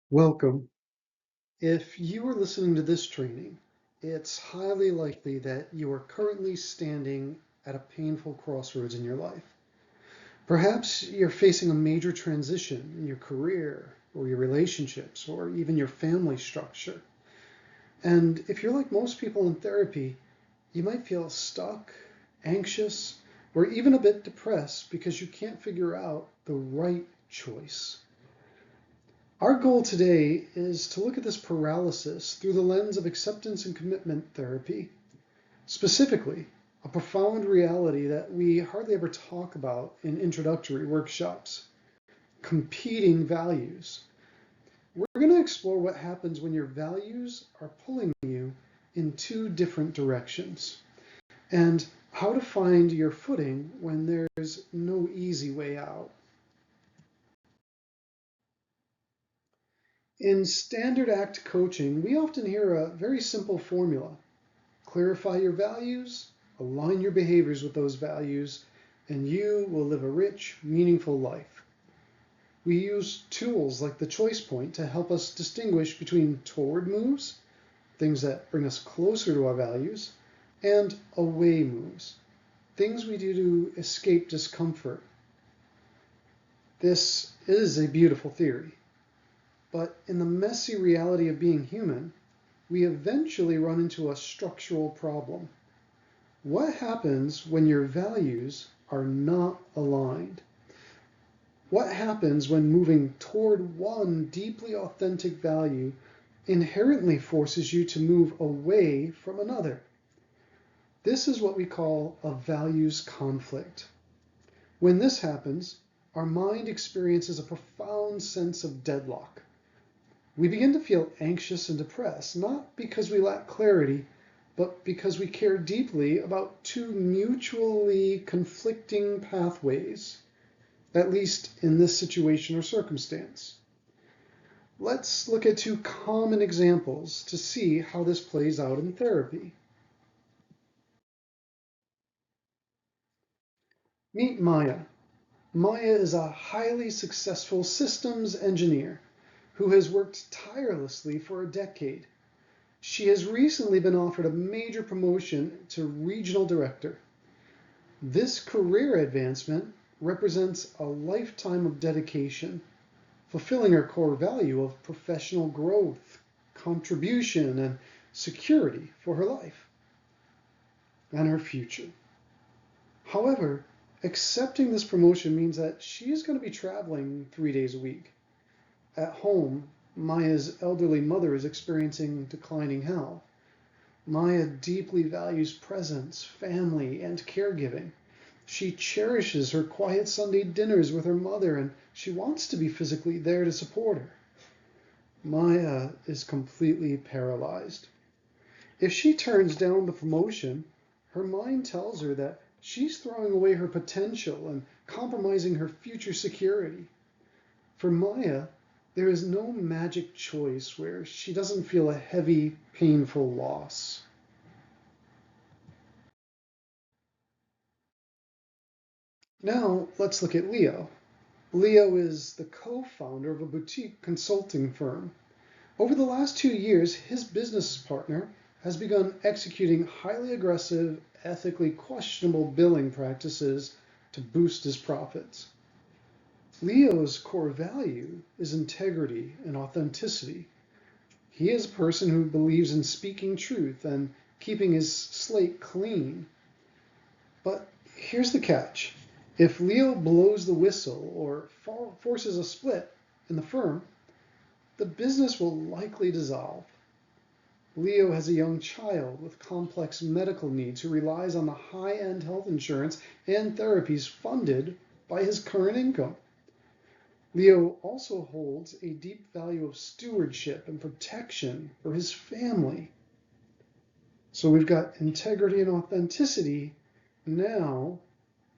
Welcome. If you are listening to this training, it's highly likely that you are currently standing at a painful crossroads in your life. Perhaps you're facing a major transition in your career or your relationships or even your family structure. And if you're like most people in therapy, you might feel stuck, anxious, or even a bit depressed because you can't figure out the right choice. Our goal today is to look at this paralysis through the lens of acceptance and commitment therapy, specifically a profound reality that we hardly ever talk about in introductory workshops: competing values. We're going to explore what happens when your values are pulling you in two different directions, and how to find your footing when there's no easy way out. In standard ACT coaching, we often hear a very simple formula: clarify your values, align your behaviors with those values, and you will live a rich, meaningful life. We use tools like the choice point to help us distinguish between toward moves, things that bring us closer to our values, and away moves, things we do to escape discomfort. This is a beautiful theory, but in the messy reality of being human, we eventually run into a structural problem. What happens when your values are not aligned? What happens when moving toward one deeply authentic value inherently forces you to move away from another? This is what we call a values conflict. When this happens, our mind experiences a profound sense of deadlock. We begin to feel anxious and depressed, not because we lack clarity, but because we care deeply about two mutually conflicting pathways, at least in this situation or circumstance. Let's look at two common examples to see how this plays out in therapy. Meet Maya. Maya is a highly successful systems engineer who has worked tirelessly for a decade. She has recently been offered a major promotion to regional director. This career advancement represents a lifetime of dedication, fulfilling her core value of professional growth, contribution, and security for her life and her future. However, accepting this promotion means that she is going to be traveling 3 days a week. At home, Maya's elderly mother is experiencing declining health. Maya deeply values presence, family, and caregiving. She cherishes her quiet Sunday dinners with her mother, and she wants to be physically there to support her. Maya is completely paralyzed. If she turns down the promotion, her mind tells her that she's throwing away her potential and compromising her future security. For Maya, there is no magic choice where she doesn't feel a heavy, painful loss. Now, let's look at Leo. Leo is the co-founder of a boutique consulting firm. Over the last 2 years, his business partner has begun executing highly aggressive, ethically questionable billing practices to boost his profits. Leo's core value is integrity and authenticity. He is a person who believes in speaking truth and keeping his slate clean. But here's the catch. If Leo blows the whistle or forces a split in the firm, the business will likely dissolve. Leo has a young child with complex medical needs who relies on the high-end health insurance and therapies funded by his current income. Leo also holds a deep value of stewardship and protection for his family. So we've got integrity and authenticity now,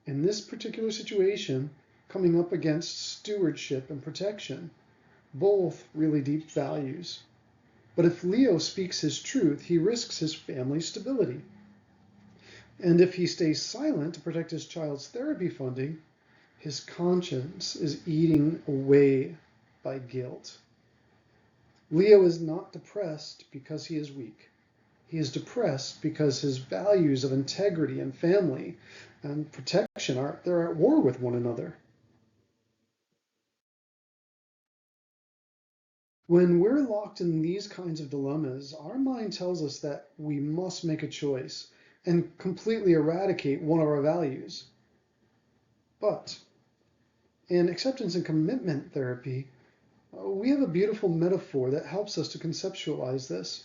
in this particular situation, coming up against stewardship and protection, both really deep values. But if Leo speaks his truth, he risks his family's stability. And if he stays silent to protect his child's therapy funding, his conscience is eating away by guilt. Leo is not depressed because he is weak. He is depressed because his values of integrity and family and protection they're at war with one another. When we're locked in these kinds of dilemmas, our mind tells us that we must make a choice and completely eradicate one of our values. But in acceptance and commitment therapy, we have a beautiful metaphor that helps us to conceptualize this.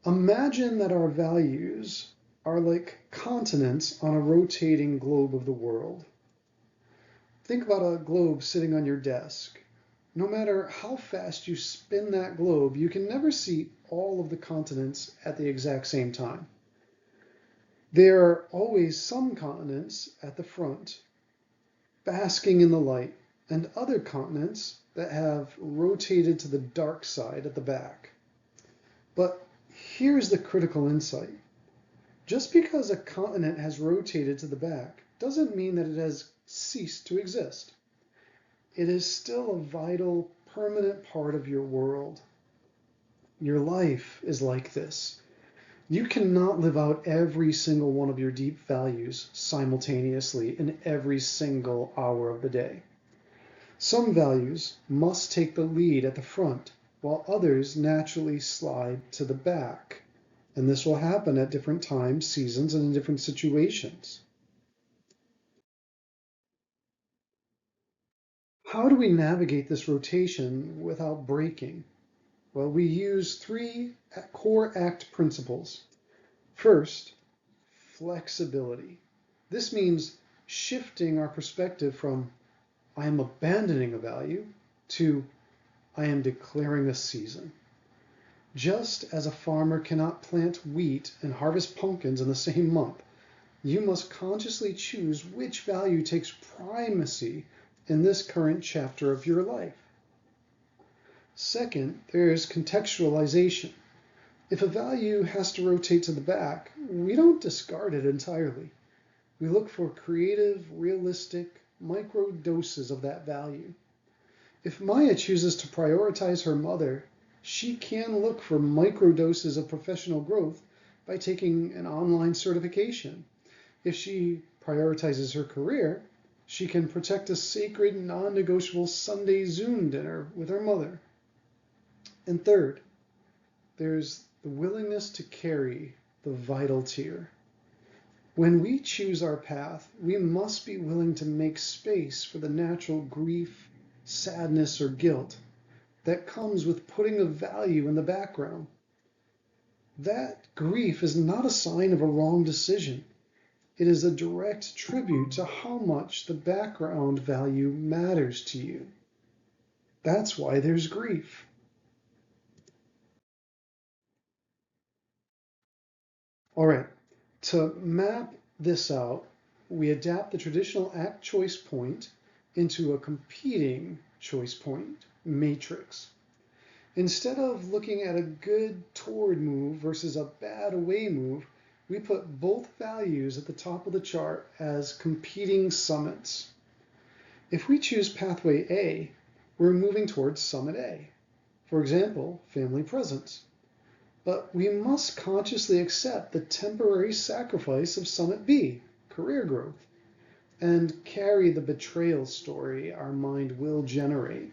Imagine that our values are like continents on a rotating globe of the world. Think about a globe sitting on your desk. No matter how fast you spin that globe, you can never see all of the continents at the exact same time. There are always some continents at the front, basking in the light, and other continents that have rotated to the dark side at the back. But here's the critical insight. Just because a continent has rotated to the back doesn't mean that it has ceased to exist. It is still a vital, permanent part of your world. Your life is like this. You cannot live out every single one of your deep values simultaneously in every single hour of the day. Some values must take the lead at the front, while others naturally slide to the back. And this will happen at different times, seasons, and in different situations. How do we navigate this rotation without breaking? Well, we use three core ACT principles. First, flexibility. This means shifting our perspective from I am abandoning a value to I am declaring a season. Just as a farmer cannot plant wheat and harvest pumpkins in the same month, you must consciously choose which value takes primacy in this current chapter of your life. Second, there is contextualization. If a value has to rotate to the back, we don't discard it entirely. We look for creative, realistic, micro doses of that value. If Maya chooses to prioritize her mother, she can look for micro doses of professional growth by taking an online certification. If she prioritizes her career, she can protect a sacred, non-negotiable Sunday Zoom dinner with her mother. And third, there's the willingness to carry the vital tear. When we choose our path, we must be willing to make space for the natural grief, sadness, or guilt that comes with putting a value in the background. That grief is not a sign of a wrong decision. It is a direct tribute to how much the background value matters to you. That's why there's grief. All right, to map this out, we adapt the traditional ACT choice point into a competing choice point matrix. Instead of looking at a good toward move versus a bad away move, we put both values at the top of the chart as competing summits. If we choose pathway A, we're moving towards summit A. For example, family presence. But we must consciously accept the temporary sacrifice of summit B, career growth, and carry the betrayal story our mind will generate.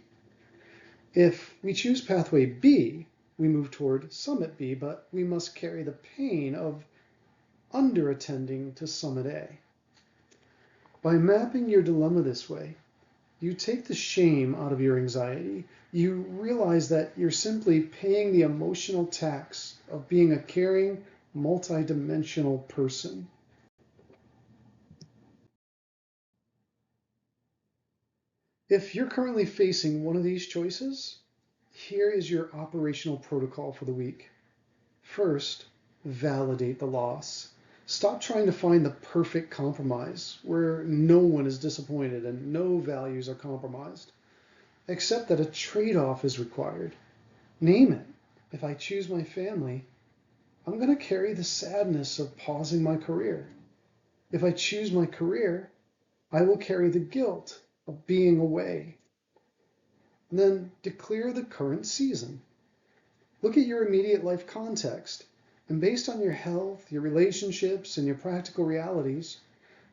If we choose pathway B, we move toward summit B, but we must carry the pain of under-attending to summit A. By mapping your dilemma this way, you take the shame out of your anxiety. You realize that you're simply paying the emotional tax of being a caring, multi-dimensional person. If you're currently facing one of these choices, here is your operational protocol for the week. First, validate the loss. Stop trying to find the perfect compromise where no one is disappointed and no values are compromised. Accept that a trade-off is required. Name it. If I choose my family, I'm going to carry the sadness of pausing my career. If I choose my career, I will carry the guilt of being away. And then declare the current season. Look at your immediate life context, and based on your health, your relationships, and your practical realities,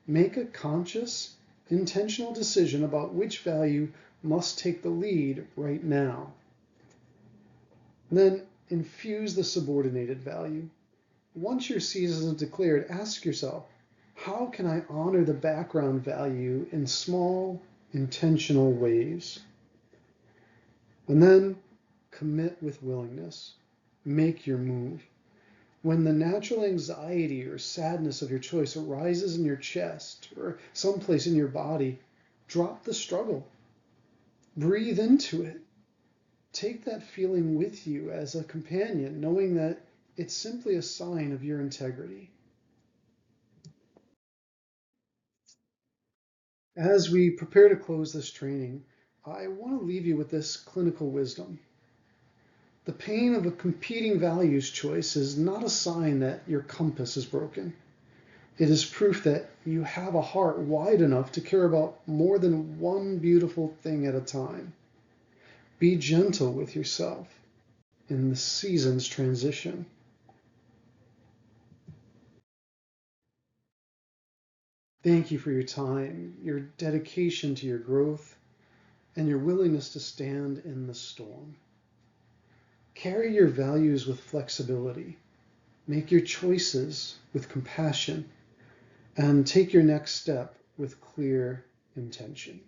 make a conscious, intentional decision about which value must take the lead right now. And then infuse the subordinated value. Once your season is declared, ask yourself, how can I honor the background value in small, intentional ways? And then commit with willingness. Make your move. When the natural anxiety or sadness of your choice arises in your chest or someplace in your body, drop the struggle. Breathe into it. Take that feeling with you as a companion, knowing that it's simply a sign of your integrity. As we prepare to close this training, I want to leave you with this clinical wisdom. The pain of a competing values choice is not a sign that your compass is broken. It is proof that you have a heart wide enough to care about more than one beautiful thing at a time. Be gentle with yourself in the season's transition. Thank you for your time, your dedication to your growth, and your willingness to stand in the storm. Carry your values with flexibility. Make your choices with compassion, and take your next step with clear intention.